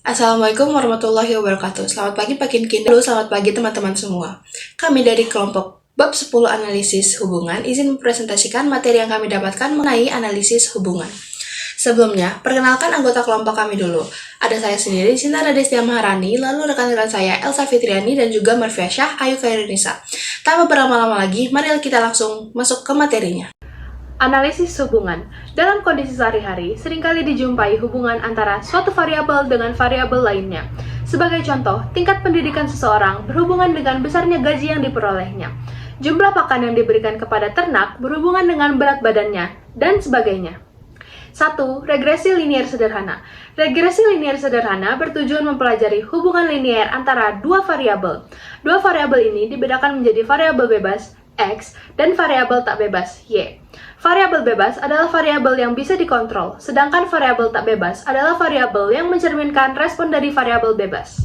Assalamualaikum warahmatullahi wabarakatuh. Selamat pagi Pak Kinkin. Selamat pagi teman-teman semua. Kami dari kelompok Bab 10 Analisis Hubungan izin mempresentasikan materi yang kami dapatkan mengenai analisis hubungan. Sebelumnya, perkenalkan anggota kelompok kami dulu. Ada saya sendiri, Sinta Radestia Maharani, lalu rekan-rekan saya Elsa Fitriani dan juga Marfiasyah Ayu Khairinisa. Tanpa berlama-lama lagi, mari kita langsung masuk ke materinya. Analisis hubungan. Dalam kondisi sehari-hari, seringkali dijumpai hubungan antara suatu variabel dengan variabel lainnya. Sebagai contoh, tingkat pendidikan seseorang berhubungan dengan besarnya gaji yang diperolehnya. Jumlah pakan yang diberikan kepada ternak berhubungan dengan berat badannya, dan sebagainya. 1. Regresi linier sederhana. Regresi linier sederhana bertujuan mempelajari hubungan linier antara dua variabel. Dua variabel ini dibedakan menjadi variabel bebas, X, dan variabel tak bebas, Y. Variabel bebas adalah variabel yang bisa dikontrol, sedangkan variabel tak bebas adalah variabel yang mencerminkan respon dari variabel bebas.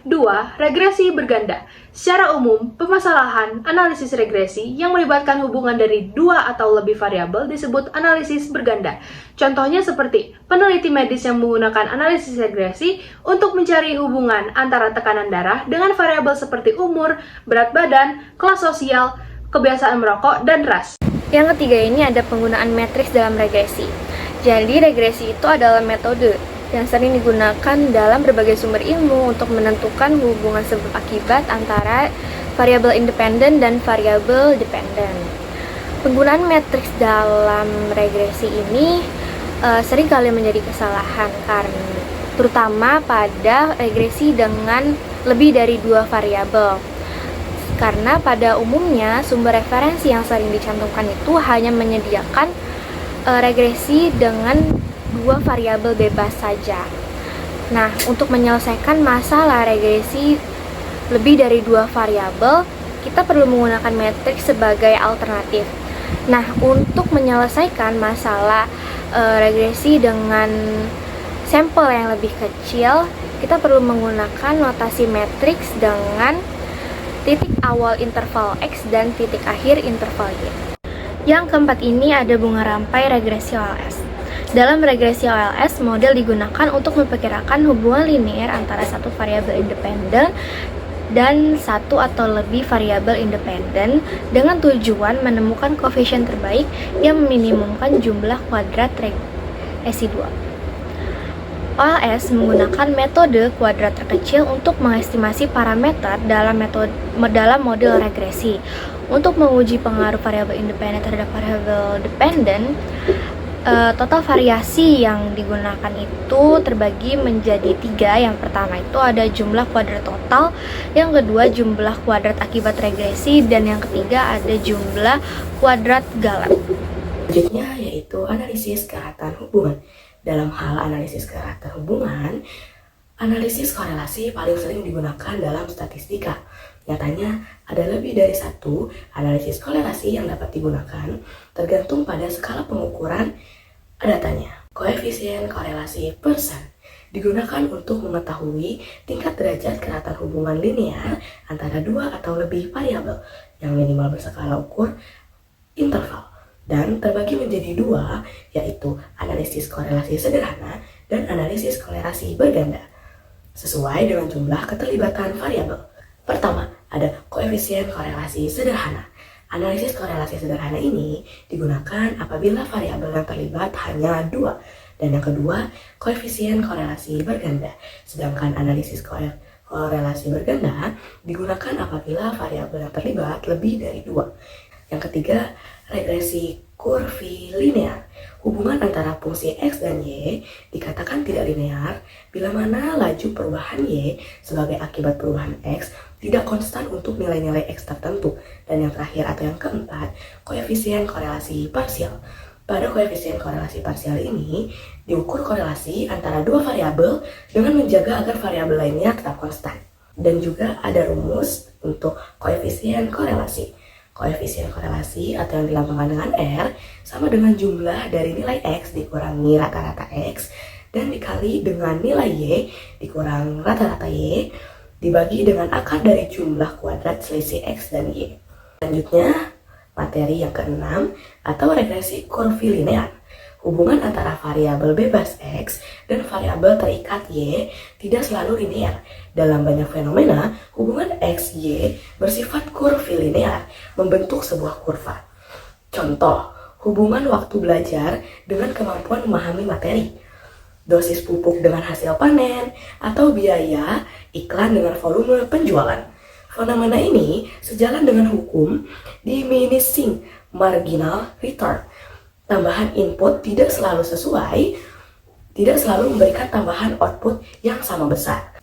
2. Regresi berganda. Secara umum, permasalahan analisis regresi yang melibatkan hubungan dari dua atau lebih variabel disebut analisis berganda. Contohnya seperti peneliti medis yang menggunakan analisis regresi untuk mencari hubungan antara tekanan darah dengan variabel seperti umur, berat badan, kelas sosial, kebiasaan merokok, dan ras. Yang ketiga ini ada penggunaan matriks dalam regresi. Jadi regresi itu adalah metode yang sering digunakan dalam berbagai sumber ilmu untuk menentukan hubungan sebab akibat antara variabel independen dan variabel dependen. Penggunaan matriks dalam regresi ini seringkali menjadi kesalahan karena terutama pada regresi dengan lebih dari dua variabel. Karena pada umumnya sumber referensi yang sering dicantumkan itu hanya menyediakan regresi dengan dua variabel bebas saja. Nah, untuk menyelesaikan masalah regresi lebih dari dua variabel, kita perlu menggunakan matriks sebagai alternatif. Nah, untuk menyelesaikan masalah regresi dengan sampel yang lebih kecil, kita perlu menggunakan notasi matriks dengan titik awal interval X dan titik akhir interval Y. Yang keempat ini ada bunga rampai regresi OLS. Dalam regresi OLS, model digunakan untuk memperkirakan hubungan linear antara satu variabel independen dan satu atau lebih variabel independen dengan tujuan menemukan koefisien terbaik yang meminimumkan jumlah kuadrat regresi 2. OLS menggunakan metode kuadrat terkecil untuk mengestimasi parameter dalam model regresi. Untuk menguji pengaruh variabel independen terhadap variabel dependen, total variasi yang digunakan itu terbagi menjadi 3. Yang pertama itu ada jumlah kuadrat total, yang kedua jumlah kuadrat akibat regresi, dan yang ketiga ada jumlah kuadrat galat. Selanjutnya yaitu analisis kerahatan hubungan. Dalam hal analisis kerahatan hubungan, analisis korelasi paling sering digunakan dalam statistika. Nyatanya, ada lebih dari satu analisis korelasi yang dapat digunakan tergantung pada skala pengukuran datanya. Koefisien korelasi persen digunakan untuk mengetahui tingkat derajat kerahatan hubungan linear antara dua atau lebih variabel yang minimal berskala ukur interval, dan terbagi menjadi 2, yaitu analisis korelasi sederhana dan analisis korelasi berganda, sesuai dengan jumlah keterlibatan variabel. Pertama, ada koefisien korelasi sederhana. Analisis korelasi sederhana ini digunakan apabila variabel yang terlibat hanya 2, dan yang kedua, koefisien korelasi berganda. Sedangkan analisis korelasi berganda digunakan apabila variabel yang terlibat lebih dari 2. Yang ketiga, regresi kurvilinear. Hubungan antara fungsi X dan Y dikatakan tidak linear bila mana laju perubahan Y sebagai akibat perubahan X tidak konstan untuk nilai-nilai X tertentu. Dan yang terakhir atau yang keempat, koefisien korelasi parsial. Pada koefisien korelasi parsial ini, diukur korelasi antara dua variabel dengan menjaga agar variabel lainnya tetap konstan. Dan juga ada rumus untuk koefisien korelasi. Koefisien korelasi atau yang dilambangkan dengan R sama dengan jumlah dari nilai X dikurangi rata-rata X dan dikali dengan nilai Y dikurang rata-rata Y dibagi dengan akar dari jumlah kuadrat selisih X dan Y. Selanjutnya, materi yang keenam atau regresi kurvilinear. hubungan antara variabel bebas X dan variabel terikat Y tidak selalu linear. Dalam banyak fenomena, hubungan X, Y bersifat kurvilinear, membentuk sebuah kurva. Contoh, hubungan waktu belajar dengan kemampuan memahami materi, dosis pupuk dengan hasil panen, atau biaya iklan dengan volume penjualan. Fenomena ini sejalan dengan hukum diminishing marginal return. Tambahan input tidak selalu memberikan tambahan output yang sama besar.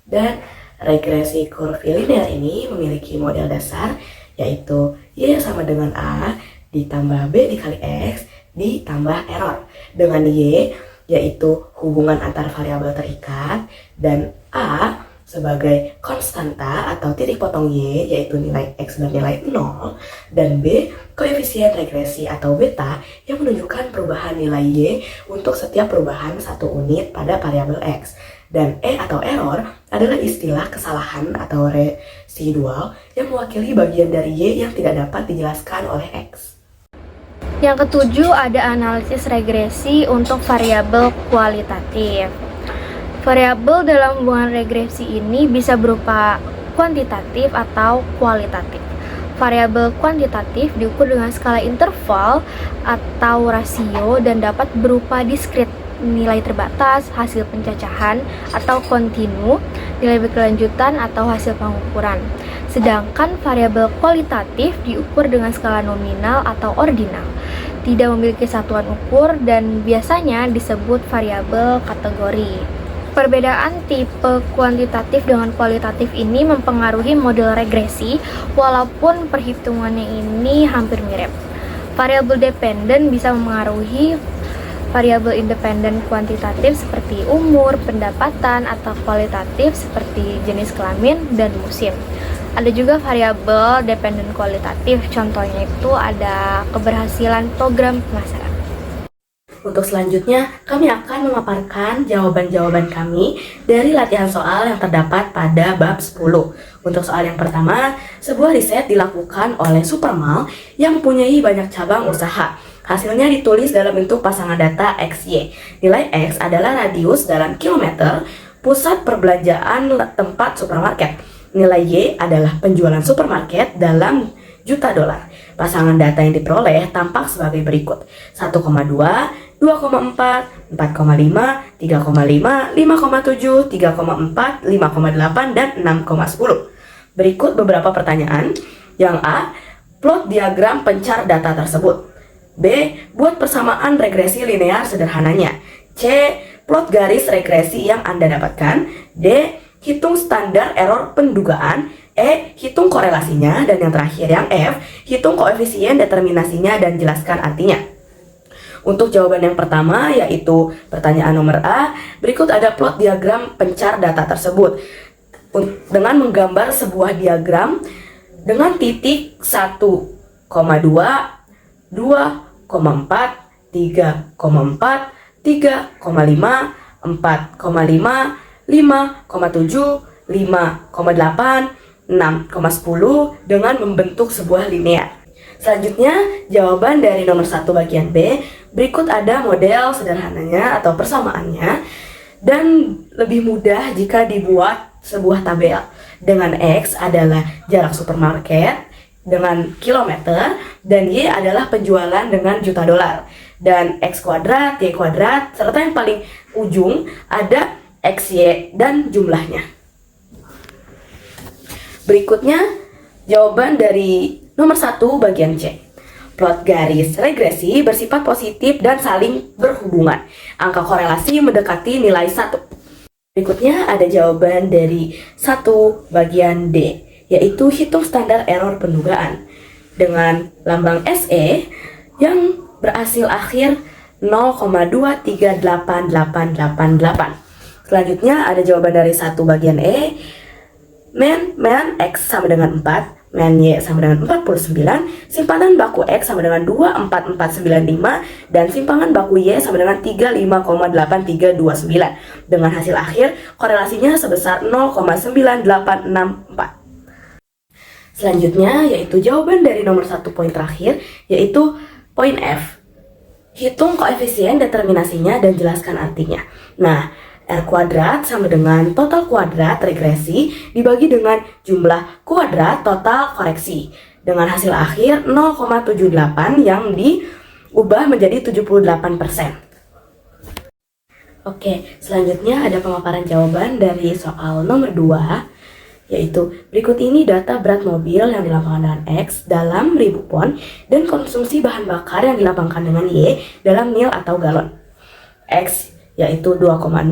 Dan regresi kurvilinear ini memiliki model dasar, yaitu Y sama dengan A ditambah B dikali X ditambah error. Dengan Y yaitu hubungan antar variabel terikat, dan A sebagai konstanta atau titik potong Y yaitu nilai X dan nilai 0, dan B koefisien regresi atau beta yang menunjukkan perubahan nilai Y untuk setiap perubahan 1 unit pada variabel X. Dan E atau error adalah istilah kesalahan atau residual yang mewakili bagian dari Y yang tidak dapat dijelaskan oleh X. Yang ketujuh ada analisis regresi untuk variabel kualitatif. Variabel dalam hubungan regresi ini bisa berupa kuantitatif atau kualitatif. Variabel kuantitatif diukur dengan skala interval atau rasio dan dapat berupa diskrit, nilai terbatas, hasil pencacahan atau kontinu, nilai berkelanjutan atau hasil pengukuran. Sedangkan variabel kualitatif diukur dengan skala nominal atau ordinal, tidak memiliki satuan ukur dan biasanya disebut variabel kategori. Perbedaan tipe kuantitatif dengan kualitatif ini mempengaruhi model regresi, walaupun perhitungannya ini hampir mirip. Variabel dependen bisa memengaruhi variabel independen kuantitatif seperti umur, pendapatan, atau kualitatif seperti jenis kelamin dan musim. Ada juga variabel dependen kualitatif, contohnya itu ada keberhasilan program pemasaran. Untuk selanjutnya, kami akan memaparkan jawaban-jawaban kami dari latihan soal yang terdapat pada bab 10. Untuk soal yang pertama, sebuah riset dilakukan oleh Supermal yang mempunyai banyak cabang usaha. Hasilnya ditulis dalam bentuk pasangan data XY. Nilai X adalah radius dalam kilometer pusat perbelanjaan tempat supermarket. Nilai Y adalah penjualan supermarket dalam juta dolar. Pasangan data yang diperoleh tampak sebagai berikut: 1,2, 2,4, 4,5, 3,5, 5,7, 3,4, 5,8, dan 6,10. Berikut beberapa pertanyaan. Yang A, plot diagram pencar data tersebut. B, buat persamaan regresi linear sederhananya. C, plot garis regresi yang Anda dapatkan. D, hitung standar error pendugaan. E, hitung korelasinya. Dan yang terakhir yang F, hitung koefisien determinasinya dan jelaskan artinya. Untuk jawaban yang pertama, yaitu pertanyaan nomor A, berikut ada plot diagram pencar data tersebut. Dengan menggambar sebuah diagram dengan titik 1,2, 2,4, 3,4, 3,5, 4,5, 5,5, 5,7, 5,8, 6,10 dengan membentuk sebuah linear. Selanjutnya, jawaban dari nomor 1 bagian B. Berikut ada model sederhananya atau persamaannya, dan lebih mudah jika dibuat sebuah tabel. Dengan X adalah jarak supermarket dengan kilometer, dan Y adalah penjualan dengan juta dolar. Dan X kuadrat, Y kuadrat, serta yang paling ujung ada XY dan jumlahnya. Berikutnya, jawaban dari nomor 1 bagian C. Plot garis regresi bersifat positif dan saling berhubungan. Angka korelasi mendekati nilai 1. Berikutnya ada jawaban dari 1 bagian D, yaitu hitung standar error pendugaan. Dengan lambang SE yang berhasil akhir 0,238888. Selanjutnya ada jawaban dari 1 bagian E. Men X sama dengan 4, men Y sama dengan 49, simpanan baku X sama dengan 24495, dan simpangan baku Y sama dengan 35,8329. Dengan hasil akhir korelasinya sebesar 0,9864. Selanjutnya yaitu jawaban dari nomor 1 poin terakhir, yaitu poin F. Hitung koefisien determinasinya dan jelaskan artinya. Nah, R kuadrat sama dengan total kuadrat regresi dibagi dengan jumlah kuadrat total koreksi. Dengan hasil akhir 0,78 yang diubah menjadi 78%. Oke, selanjutnya ada pemaparan jawaban dari soal nomor 2, yaitu berikut ini data berat mobil yang dilapangkan dengan X dalam 1000 pon dan konsumsi bahan bakar yang dilapangkan dengan Y dalam mil atau galon. X yaitu 2,0,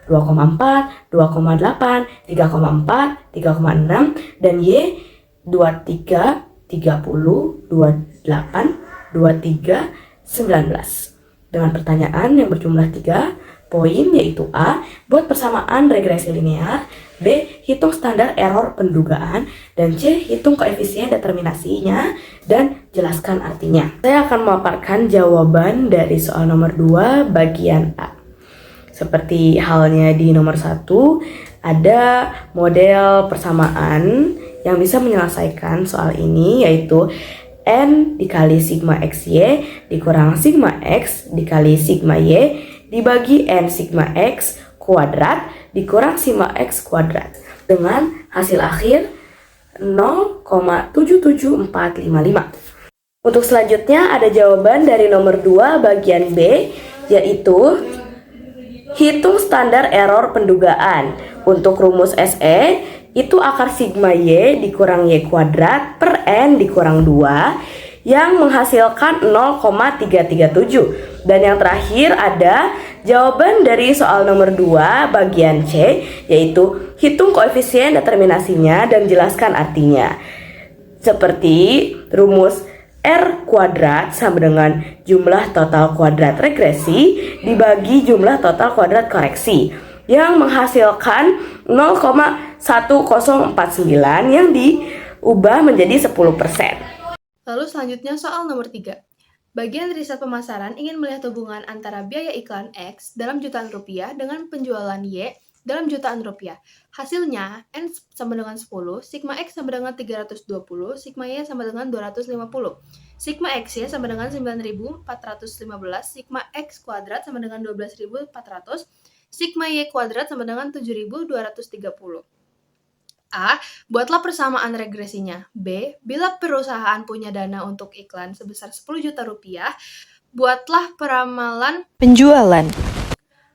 2,4, 2,8, 3,4, 3,6, dan Y 23, 30, 28, 23, 19. Dengan pertanyaan yang berjumlah 3 poin, yaitu A. Buat persamaan regresi linear, B. Hitung standar error pendugaan, dan C. Hitung koefisien determinasinya dan jelaskan artinya. Saya akan memaparkan jawaban dari soal nomor 2 bagian A. Seperti halnya di nomor 1, ada model persamaan yang bisa menyelesaikan soal ini, yaitu N dikali sigma XY dikurang sigma X dikali sigma Y dibagi N sigma X kuadrat dikurang sigma X kuadrat dengan hasil akhir 0,77455. Untuk selanjutnya ada jawaban dari nomor 2 bagian B, yaitu hitung standar error pendugaan. Untuk rumus SE itu akar sigma Y dikurang Y kuadrat per N dikurang 2 yang menghasilkan 0,337. Dan yang terakhir ada jawaban dari soal nomor 2 bagian C, yaitu hitung koefisien determinasinya dan jelaskan artinya. Seperti rumus R kuadrat sama dengan jumlah total kuadrat regresi dibagi jumlah total kuadrat koreksi yang menghasilkan 0,1049 yang diubah menjadi 10%. Lalu selanjutnya soal nomor 3. Bagian riset pemasaran ingin melihat hubungan antara biaya iklan X dalam jutaan rupiah dengan penjualan Y dalam jutaan rupiah. Hasilnya, N sama dengan 10, sigma X sama dengan 320, sigma Y sama dengan 250. Sigma XY sama dengan 9.415, sigma X kuadrat sama dengan 12.400, sigma Y kuadrat sama dengan 7.230. A. Buatlah persamaan regresinya. B. Bila perusahaan punya dana untuk iklan sebesar 10 juta rupiah, buatlah peramalan penjualan.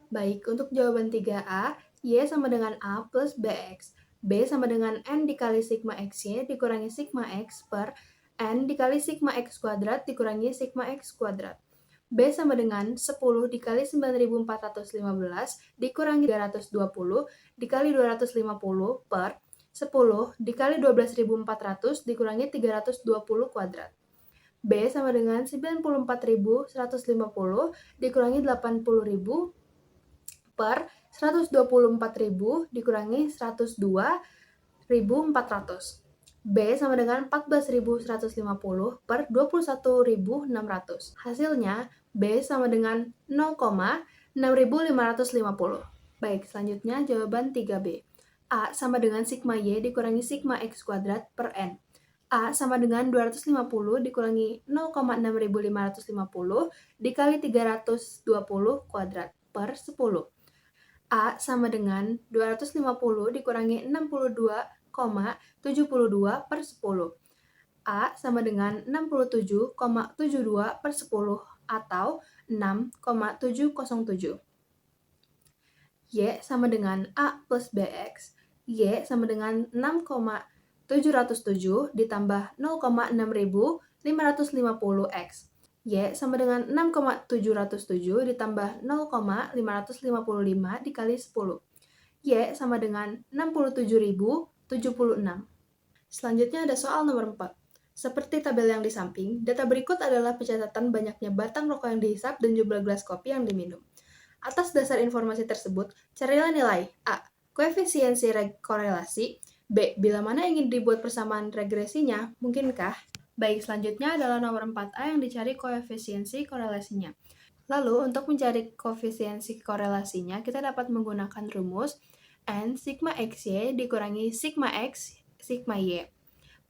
Baik, untuk jawaban 3A, Y sama dengan A plus BX. B sama dengan N dikali sigma XY dikurangi sigma X per N dikali sigma X kuadrat dikurangi sigma X kuadrat. B sama dengan 10 dikali 9.415 dikurangi 320 dikali 250 per 10 dikali 12.400 dikurangi 320 kuadrat. B sama dengan 94.150 dikurangi 80.000 per 124.000 dikurangi 102.400. B sama dengan 14.150 per 21.600. Hasilnya, B sama dengan 0,6.550. Baik, selanjutnya jawaban 3B. A sama dengan sigma Y dikurangi sigma X kuadrat per N. A sama dengan 250 dikurangi 0,6.550 dikali 320 kuadrat per 10. A sama dengan 250 dikurangi 62,72 per 10. A sama dengan 67,72 per 10 atau 6,707. Y sama dengan A plus BX. Y sama dengan 6,707 ditambah 0,6550X. Y sama dengan 6,707 ditambah 0,555 dikali 10. Y sama dengan 67.076. Selanjutnya ada soal nomor 4. Seperti tabel yang di samping, data berikut adalah pencatatan banyaknya batang rokok yang dihisap dan jumlah gelas kopi yang diminum. Atas dasar informasi tersebut, carilah nilai A. Koefisiensi korelasi. B. Bila mana ingin dibuat persamaan regresinya, mungkinkah? Baik, selanjutnya adalah nomor 4A yang dicari koefisiensi korelasinya. Lalu, untuk mencari koefisiensi korelasinya, kita dapat menggunakan rumus N sigma XY dikurangi sigma X sigma Y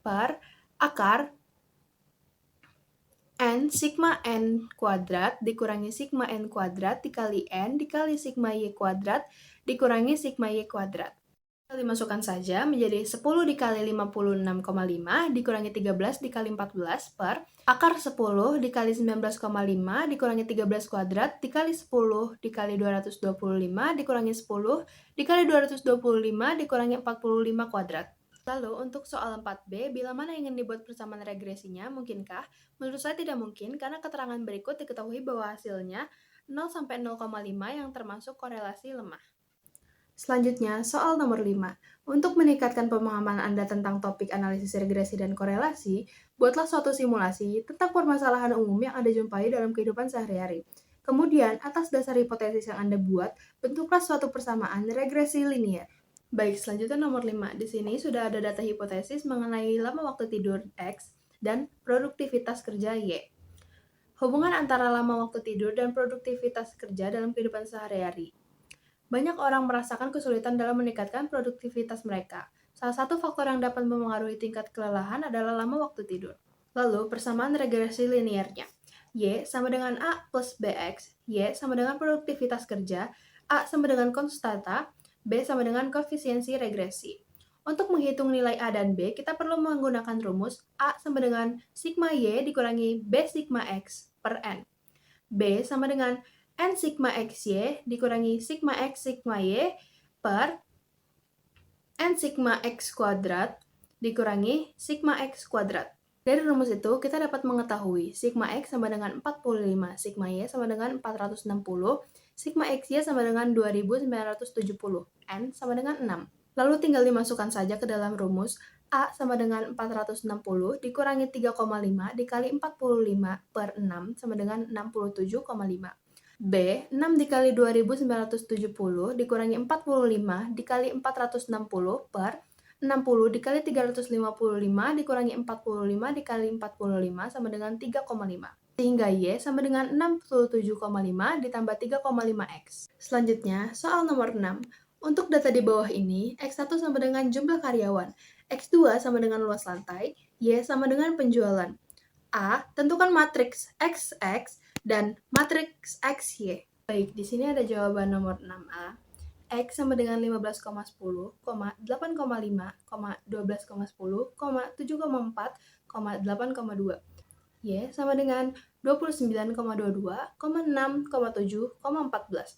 per akar N sigma N kuadrat dikurangi sigma N kuadrat dikali N dikali sigma Y kuadrat dikurangi sigma Y kuadrat. Kita dimasukkan saja menjadi 10 dikali 56,5 dikurangi 13 dikali 14 per akar 10 dikali 19,5 dikurangi 13 kuadrat dikali 10 dikali 225 dikurangi 10 dikali 225 dikurangi 45 kuadrat. Lalu untuk soal 4B, bila mana ingin dibuat persamaan regresinya, mungkinkah? Menurut saya tidak mungkin karena keterangan berikut diketahui bahwa hasilnya 0 sampai 0,5 yang termasuk korelasi lemah. Selanjutnya, soal nomor 5. Untuk meningkatkan pemahaman Anda tentang topik analisis regresi dan korelasi, buatlah suatu simulasi tentang permasalahan umum yang Anda jumpai dalam kehidupan sehari-hari. Kemudian, atas dasar hipotesis yang Anda buat, bentuklah suatu persamaan regresi linear. Baik, selanjutnya nomor 5. Di sini sudah ada data hipotesis mengenai lama waktu tidur X dan produktivitas kerja Y. Hubungan antara lama waktu tidur dan produktivitas kerja dalam kehidupan sehari-hari. Banyak orang merasakan kesulitan dalam meningkatkan produktivitas mereka. Salah satu faktor yang dapat mempengaruhi tingkat kelelahan adalah lama waktu tidur. Lalu, persamaan regresi linearnya. Y sama dengan A plus BX, Y sama dengan produktivitas kerja, A sama dengan konstanta, B sama dengan koefisiensi regresi. Untuk menghitung nilai A dan B, kita perlu menggunakan rumus A sama dengan sigma Y dikurangi B sigma X per N. B sama dengan N sigma XY dikurangi sigma X sigma Y per N sigma X kuadrat dikurangi sigma X kuadrat. Dari rumus itu, kita dapat mengetahui sigma X sama dengan 45, sigma Y sama dengan 460, sigma XY sama dengan 2970, N sama dengan 6. Lalu tinggal dimasukkan saja ke dalam rumus A sama dengan 460 dikurangi 3,5 dikali 45 per 6 sama dengan 67,5. B, 6 dikali 2970 dikurangi 45 dikali 460 per 60 dikali 355 dikurangi 45 dikali 45 sama dengan 3,5. Sehingga Y sama dengan 67,5 ditambah 3,5X. Selanjutnya, soal nomor 6. Untuk data di bawah ini, X1 sama dengan jumlah karyawan, X2 sama dengan luas lantai, Y sama dengan penjualan. A, tentukan matriks XX dan matriks XY. Baik, di sini ada jawaban nomor 6A. X sama dengan 15,10, 8,5, 12,10, 7,4, 8,2. Y sama dengan 29,22, 6,7, 14.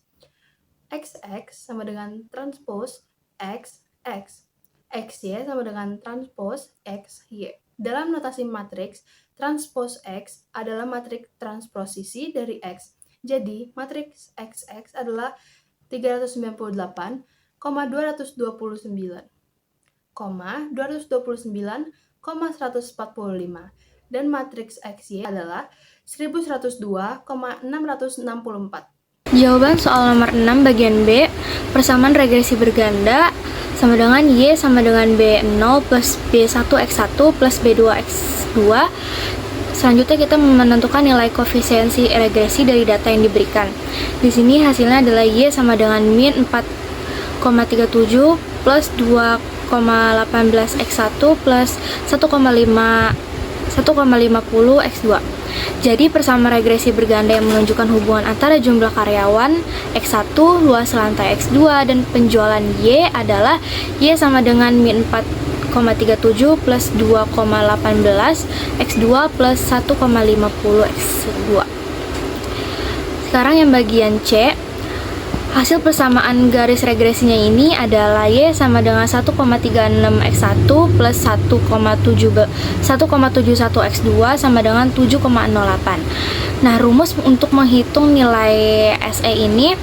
XX sama dengan transpose XX. XY sama dengan transpose XY. Dalam notasi matriks, transpose X adalah matriks transposisi dari X. Jadi, matriks XX adalah 398,229, 229,145. Dan matriks XY adalah 1102,664. Jawaban soal nomor 6 bagian B, persamaan regresi berganda sama dengan Y sama dengan B0 plus B1X1 plus B2X2. Selanjutnya kita menentukan nilai koefisiensi regresi dari data yang diberikan. Di sini hasilnya adalah Y sama dengan min 4,37 plus 2,18X1 plus 1,50X2. Jadi persamaan regresi berganda yang menunjukkan hubungan antara jumlah karyawan X1, luas lantai X2, dan penjualan Y adalah Y sama dengan min 4,37 plus 2,18 X2 plus 1,50 X2. Sekarang yang bagian C, hasil persamaan garis regresinya ini adalah Y sama dengan 1,36 X1 plus 1,71 X2 sama dengan 7,08. Nah, rumus untuk menghitung nilai SE ini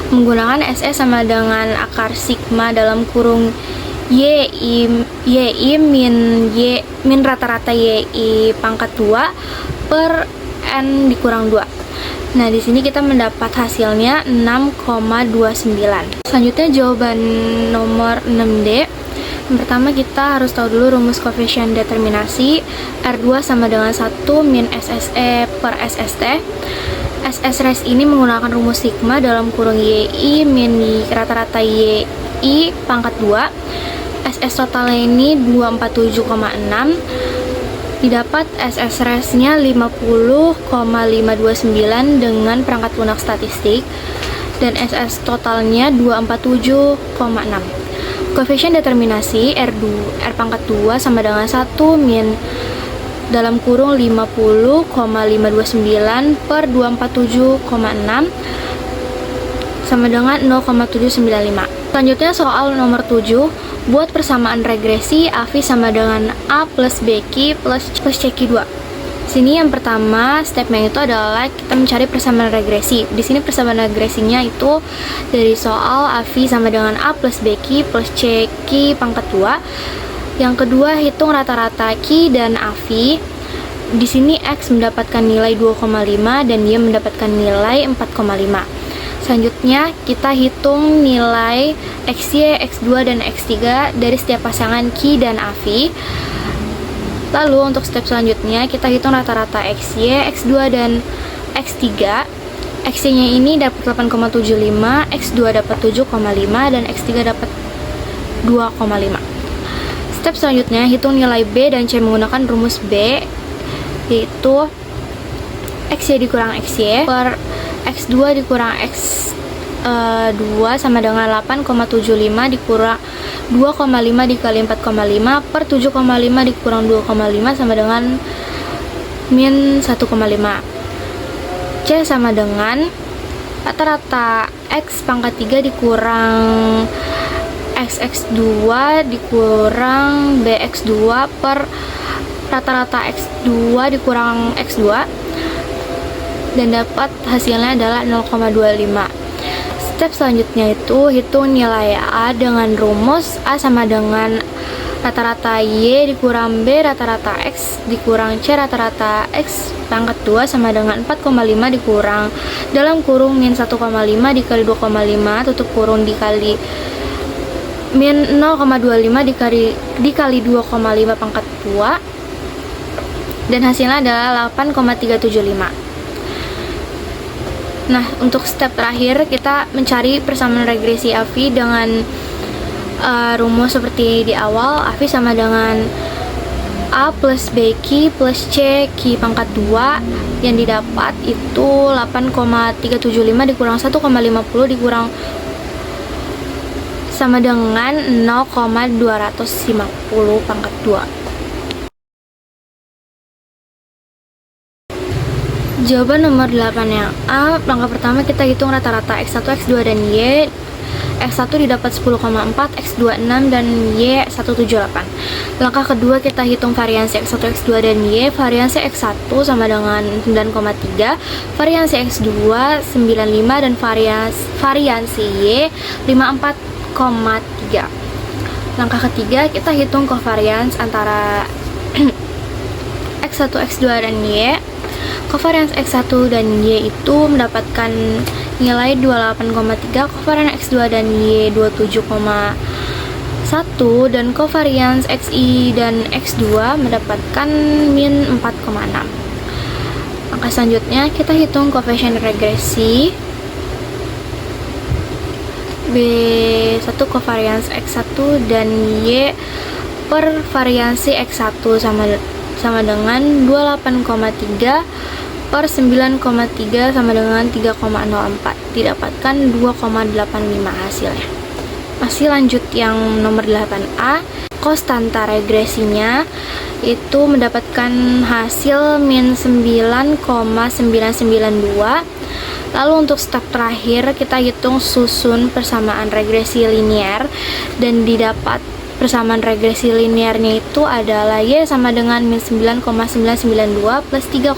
menggunakan SE sama dengan akar sigma dalam kurung YI min rata-rata YI pangkat 2 per N dikurang 2. Nah, di sini kita mendapat hasilnya 6,29. Selanjutnya jawaban nomor 6D. Yang pertama kita harus tahu dulu rumus koefisien determinasi. R2 sama dengan 1 min SSE per SST. SS res ini menggunakan rumus sigma dalam kurung YI min rata-rata YI pangkat 2. SS totalnya ini 247,6 Didapat SS res-nya 50,529 dengan perangkat lunak statistik dan SS totalnya 247,6. Koefisien determinasi R pangkat 2 sama dengan 1 min dalam kurung 50,529 per 247,6 sama dengan 0,795. Selanjutnya soal nomor 7. Buat persamaan regresi AVI sama dengan A plus BQ plus CQ2. Sini yang pertama, stepnya itu adalah kita mencari persamaan regresi. Di sini persamaan regresinya itu dari soal AVI sama dengan A plus BQ plus CQ pangkat 2. Yang kedua, hitung rata-rata Q dan AVI. Di sini X mendapatkan nilai 2,5 dan Y mendapatkan nilai 4,5. Selanjutnya, kita hitung nilai XY, X2, dan X3 dari setiap pasangan Q dan AVI. Lalu, untuk step selanjutnya, kita hitung rata-rata XY, X2, dan X3. XY-nya ini dapat 8,75, X2 dapat 7,5, dan X3 dapat 2,5. Step selanjutnya, hitung nilai B dan C menggunakan rumus B, yaitu XY dikurang XY per X2 dikurang X2 sama dengan 8,75 dikurang 2,5 dikali 4,5 per 7,5 dikurang 2,5 sama dengan min 1,5. C sama dengan rata-rata X pangkat 3 dikurang XX2 dikurang BX2 per rata-rata X2 dikurang X2 dan dapat hasilnya adalah 0,25. Step selanjutnya itu hitung nilai A dengan rumus A sama dengan rata-rata Y dikurang B rata-rata X dikurang C rata-rata X pangkat 2 sama dengan 4,5 dikurang dalam kurung min 1,5 dikali 2,5 tutup kurung dikali min 0,25 dikali 2,5 pangkat 2 dan hasilnya adalah 8,375. Nah, untuk step terakhir kita mencari persamaan regresi AVI dengan rumus seperti di awal. AVI sama dengan A plus BQ plus C Q pangkat 2 yang didapat itu 8,375 dikurang 1,50 dikurang sama dengan 0,250 pangkat 2. Jawaban nomor 8 yang A, langkah pertama kita hitung rata-rata X1, X2, dan Y. X1 didapat 10,4, X2 6, dan Y 178. Langkah kedua kita hitung variansi X1, X2, dan Y. Variansi X1 sama dengan 9,3, variansi X2 95, dan variansi Y 54,3. Langkah ketiga kita hitung covariance antara X1, X2, dan Y. Covariance X1 dan Y itu mendapatkan nilai 28,3, covariance X2 dan Y 27,1, dan covariance XY dan X2 mendapatkan min 4,6. Langkah selanjutnya kita hitung koefisien regresi B1 covariance X1 dan Y per variansi X1 sama dengan 28,3 per 9,3 sama dengan 3,04 didapatkan 2,85 hasilnya. Masih lanjut yang nomor 8A, konstanta regresinya itu mendapatkan hasil min 9,992. Lalu untuk step terakhir kita hitung susun persamaan regresi linear dan didapat persamaan regresi linearnya itu adalah Y sama dengan min 9,992 plus 3,04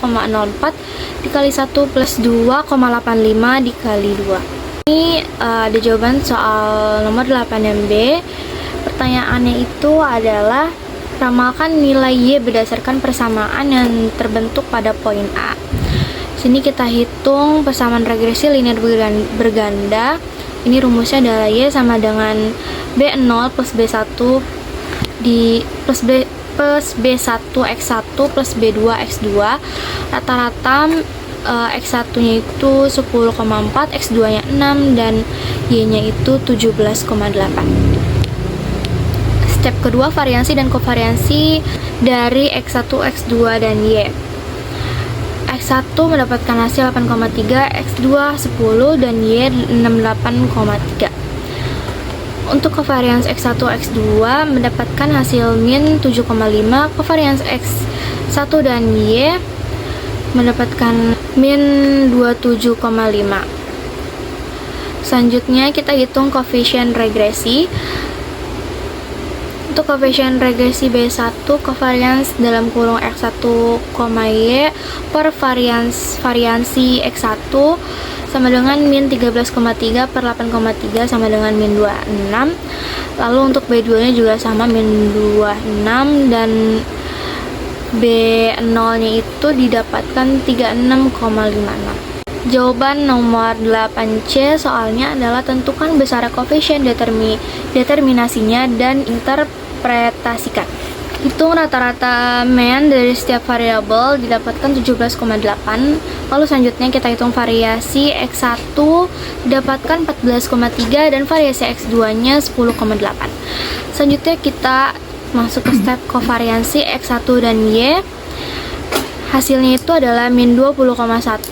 dikali 1 plus 2,85 dikali 2. Ini ada jawaban soal nomor 8 dan B. Pertanyaannya itu adalah ramalkan nilai Y berdasarkan persamaan yang terbentuk pada poin A. Sini kita hitung persamaan regresi linear berganda. Ini rumusnya adalah Y sama dengan B0 plus B1 plus B1 X1 plus B2 X2. Rata-rata X1 nya itu 10,4, X2 nya 6, dan Y nya itu 17,8. step kedua, variansi dan kovariansi dari X1, X2, dan Y. X1 mendapatkan hasil 8,3, X2 10, dan Y 68,3. Untuk kovarians X1, X2 mendapatkan hasil min 7,5, kovarians X1 dan Y mendapatkan min 27,5. Selanjutnya kita hitung koefisien regresi. Untuk koefisien regresi B1, kovarians dalam kurung X1, Y per variansi X1 sama dengan min 13,3 per 8,3 sama dengan min 26. Lalu untuk B2 nya juga sama, min 26, dan B0 nya itu didapatkan 36,56. Jawaban nomor 8C soalnya adalah tentukan besar koefisien determinasinya dan interpretasikan. Hitung rata-rata mean dari setiap variabel didapatkan 17,8. Lalu selanjutnya kita hitung variasi X1 didapatkan 14,3 dan variasi X2 nya 10,8. Selanjutnya kita masuk ke step kovariansi X1 dan Y. Hasilnya itu adalah min 20,1,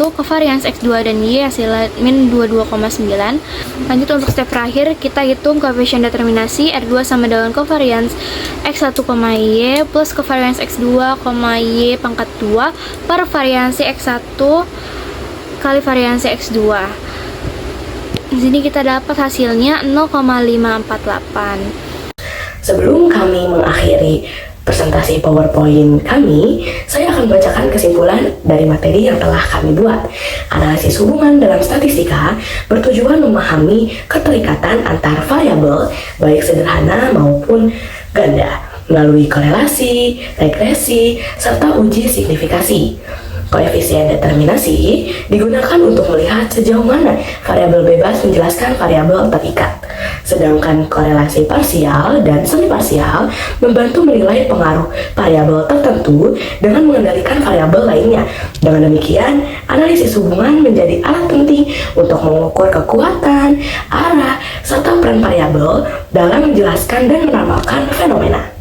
kovarians X2 dan Y hasilnya min 22,9. Lanjut untuk step terakhir, kita hitung koefisien determinasi R2 sama dengan kovarians X1, Y plus kovarians X2, Y pangkat 2 per variansi X1 kali variansi X2. Di sini kita dapat hasilnya 0,548. Sebelum kami mengakhiri presentasi PowerPoint kami, saya akan bacakan kesimpulan dari materi yang telah kami buat. Analisis hubungan dalam statistika bertujuan memahami keterikatan antar variabel, baik sederhana maupun ganda, melalui korelasi, regresi, serta uji signifikasi. Koefisien determinasi digunakan untuk melihat sejauh mana variabel bebas menjelaskan variabel terikat. Sedangkan korelasi parsial dan semi parsial membantu menilai pengaruh variabel tertentu dengan mengendalikan variabel lainnya. Dengan demikian, analisis hubungan menjadi alat penting untuk mengukur kekuatan, arah, serta peran variabel dalam menjelaskan dan menamakan fenomena.